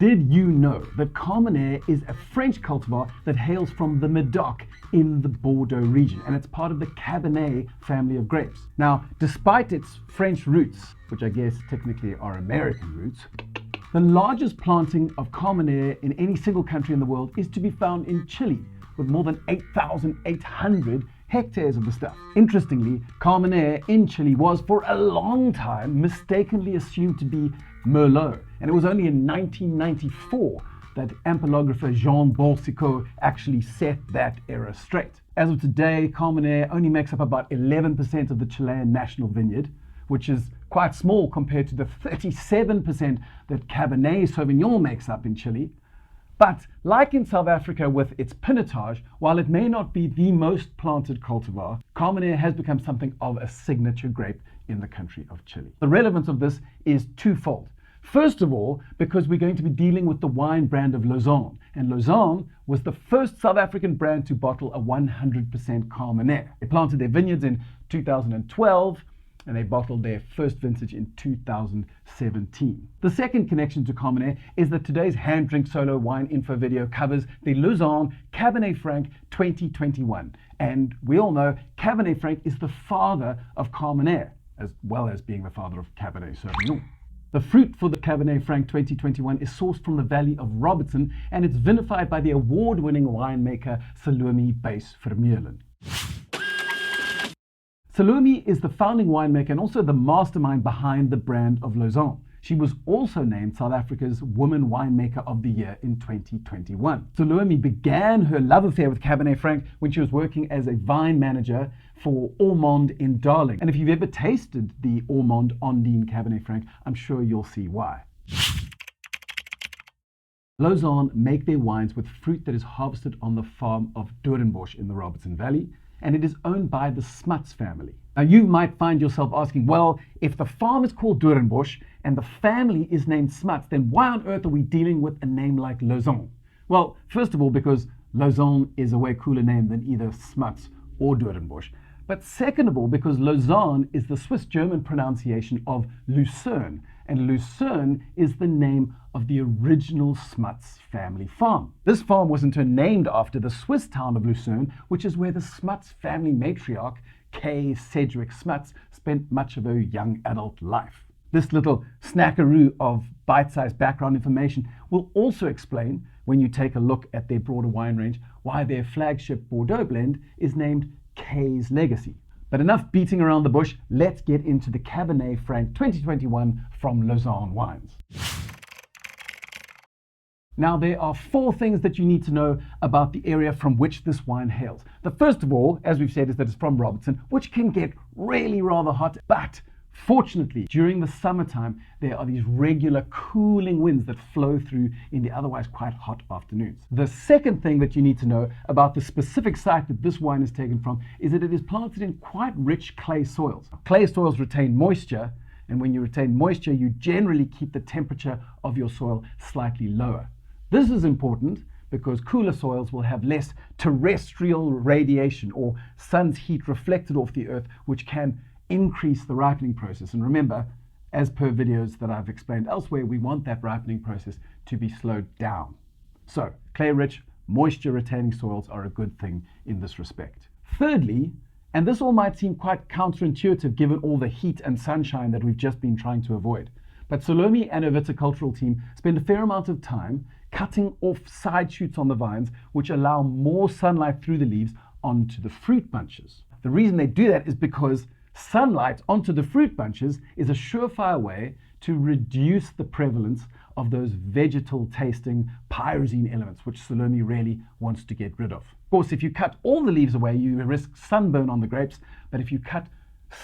Did you know that Carmenere is a French cultivar that hails from the Medoc in the Bordeaux region, and it's part of the Cabernet family of grapes? Now, despite its French roots, which I guess technically are American roots, the largest planting of Carmenere in any single country in the world is to be found in Chile, with more than 8,800 hectares of the stuff. Interestingly, Carmenere in Chile was for a long time mistakenly assumed to be Merlot, and it was only in 1994 that ampelographer Jean Borsicot actually set that error straight. As of today, Carmenere only makes up about 11% of the Chilean national vineyard, which is quite small compared to the 37% that Cabernet Sauvignon makes up in Chile. But like in South Africa with its pinotage, while it may not be the most planted cultivar, Carmenere has become something of a signature grape in the country of Chile. The relevance of this is twofold. First of all, because we're going to be dealing with the wine brand of Lozarn, and Lozarn was the first South African brand to bottle a 100% Carmenere. They planted their vineyards in 2012, and they bottled their first vintage in 2017. The second connection to Carmenere is that today's Hand Drink Solo wine info video covers the Robertson Cabernet Franc 2021. And we all know Cabernet Franc is the father of Carmenere, as well as being the father of Cabernet Sauvignon. The fruit for the Cabernet Franc 2021 is sourced from the valley of Robertson, and it's vinified by the award-winning winemaker SALOME BUYS-VERMEULEN. Salome is the founding winemaker and also the mastermind behind the brand of Lozarn. She was also named South Africa's Woman Winemaker of the Year in 2021. Salome began her love affair with Cabernet Franc when she was working as a vine manager for Ormonde in Darling. And if you've ever tasted the Ormonde Ondine Cabernet Franc, I'm sure you'll see why. Lozarn make their wines with fruit that is harvested on the farm of Doornbosch in the Robertson Valley, and it is owned by the Smuts family. Now you might find yourself asking, well, if the farm is called Doornbosch and the family is named Smuts, then why on earth are we dealing with a name like Lozarn? Well, first of all, because Lozarn is a way cooler name than either Smuts or Doornbosch. But second of all, because Lozarn is the Swiss-German pronunciation of Luzern, and Luzern is the name of the original Smuts family farm. This farm was in turn named after the Swiss town of Luzern, which is where the Smuts family matriarch, Kay Sedgwick Smuts, spent much of her young adult life. This little snackaroo of bite-sized background information will also explain, when you take a look at their broader wine range, why their flagship Bordeaux blend is named Kay's Legacy. But enough beating around the bush, let's get into the Cabernet Franc 2021 from Lozarn Wines. Now, there are 4 things that you need to know about the area from which this wine hails. The first of all, as we've said, is that it's from Robertson, which can get really rather hot, but fortunately, during the summertime, there are these regular cooling winds that flow through in the otherwise quite hot afternoons. The second thing that you need to know about the specific site that this wine is taken from is that it is planted in quite rich clay soils. Clay soils retain moisture, and when you retain moisture, you generally keep the temperature of your soil slightly lower. This is important because cooler soils will have less terrestrial radiation or sun's heat reflected off the earth, which can increase the ripening process. And remember, as per videos that I've explained elsewhere, we want that ripening process to be slowed down. So clay-rich, moisture-retaining soils are a good thing in this respect. Thirdly, and this all might seem quite counterintuitive given all the heat and sunshine that we've just been trying to avoid, but Salome and her viticultural team spend a fair amount of time cutting off side shoots on the vines, which allow more sunlight through the leaves onto the fruit bunches. The reason they do that is because sunlight onto the fruit bunches is a surefire way to reduce the prevalence of those vegetal tasting pyrazine elements, which Salome really wants to get rid of. Of course, if you cut all the leaves away, you risk sunburn on the grapes, but if you cut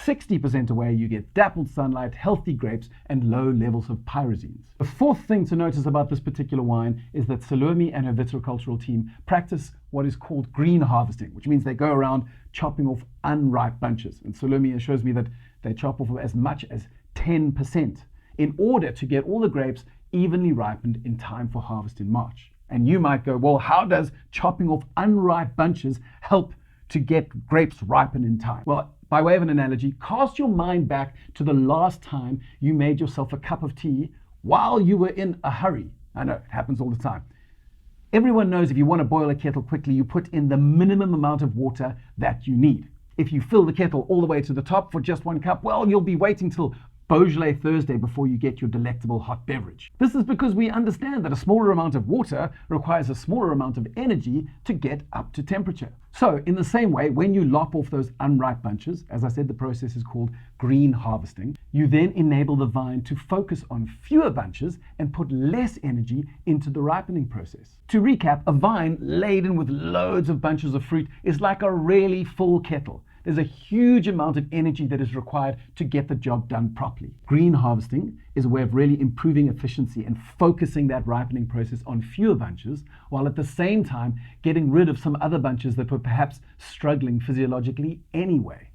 60% away, you get dappled sunlight, healthy grapes, and low levels of pyrazines. The fourth thing to notice about this particular wine is that Salome and her viticultural team practice what is called green harvesting, which means they go around chopping off unripe bunches. And Salome assures me that they chop off as much as 10% in order to get all the grapes evenly ripened in time for harvest in March. And you might go, well, how does chopping off unripe bunches help to get grapes ripen in time? Well, by way of an analogy, cast your mind back to the last time you made yourself a cup of tea while you were in a hurry. I know, it happens all the time. Everyone knows if you want to boil a kettle quickly, you put in the minimum amount of water that you need. If you fill the kettle all the way to the top for just 1 cup, well, you'll be waiting till Beaujolais Thursday before you get your delectable hot beverage. This is because we understand that a smaller amount of water requires a smaller amount of energy to get up to temperature. So in the same way, when you lop off those unripe bunches, as I said, the process is called green harvesting, you then enable the vine to focus on fewer bunches and put less energy into the ripening process. To recap, a vine laden with loads of bunches of fruit is like a really full kettle. There's a huge amount of energy that is required to get the job done properly. Green harvesting is a way of really improving efficiency and focusing that ripening process on fewer bunches, while at the same time getting rid of some other bunches that were perhaps struggling physiologically anyway.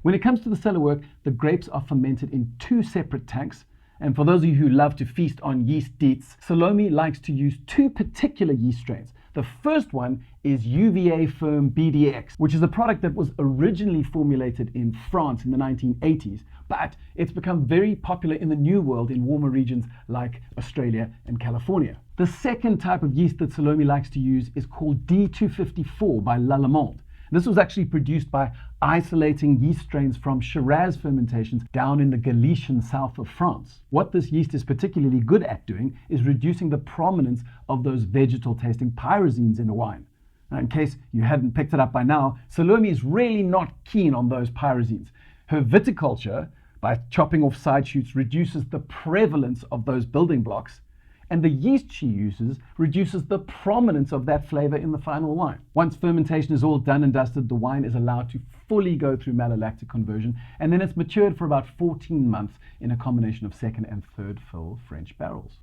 When it comes to the cellar work, the grapes are fermented in 2 separate tanks. And for those of you who love to feast on yeast deets, Salome likes to use 2 particular yeast strains. The first one is UVAFORM BDX, which is a product that was originally formulated in France in the 1980s, but it's become very popular in the New World in warmer regions like Australia and California. The second type of yeast that Salome likes to use is called D254 by LALLEMAND'S. This was actually produced by isolating yeast strains from Shiraz fermentations down in the Galician south of France. What this yeast is particularly good at doing is reducing the prominence of those vegetal tasting pyrazines in a wine. Now, in case you hadn't picked it up by now, Salome is really not keen on those pyrazines. Her viticulture, by chopping off side shoots, reduces the prevalence of those building blocks, and the yeast she uses reduces the prominence of that flavor in the final wine. Once fermentation is all done and dusted, the wine is allowed to fully go through malolactic conversion, and then it's matured for about 14 months in a combination of second and third fill French barrels.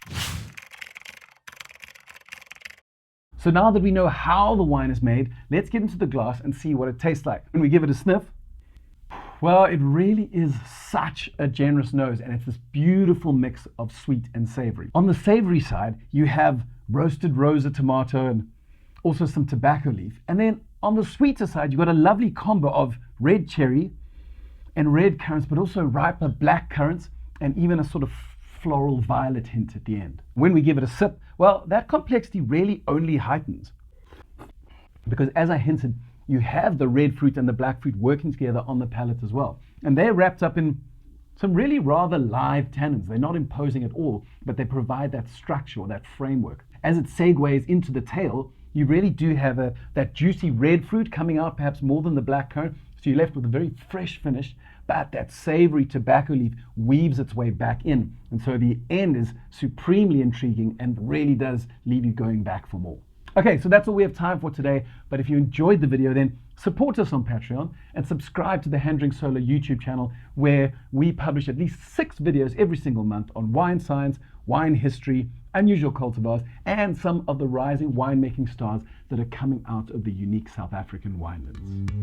So now that we know how the wine is made, let's get into the glass and see what it tastes like. When we give it a sniff, well, it really is such a generous nose, and it's this beautiful mix of sweet and savory. On the savory side, you have roasted Rosa tomato and also some tobacco leaf. And then on the sweeter side, you've got a lovely combo of red cherry and red currants, but also riper black currants and even a sort of floral violet hint at the end. When we give it a sip, well, that complexity really only heightens. Because as I hinted, you have the red fruit and the black fruit working together on the palate as well. And they're wrapped up in some really rather live tannins. They're not imposing at all, but they provide that structure or that framework. As it segues into the tail, you really do have that juicy red fruit coming out perhaps more than the black currant. So you're left with a very fresh finish, but that savory tobacco leaf weaves its way back in. And so the end is supremely intriguing and really does leave you going back for more. Okay, so that's all we have time for today. But if you enjoyed the video, then support us on Patreon and subscribe to the Hand Drink Solo YouTube channel, where we publish at least 6 videos every single month on wine science, wine history, unusual cultivars, and some of the rising winemaking stars that are coming out of the unique South African winelands.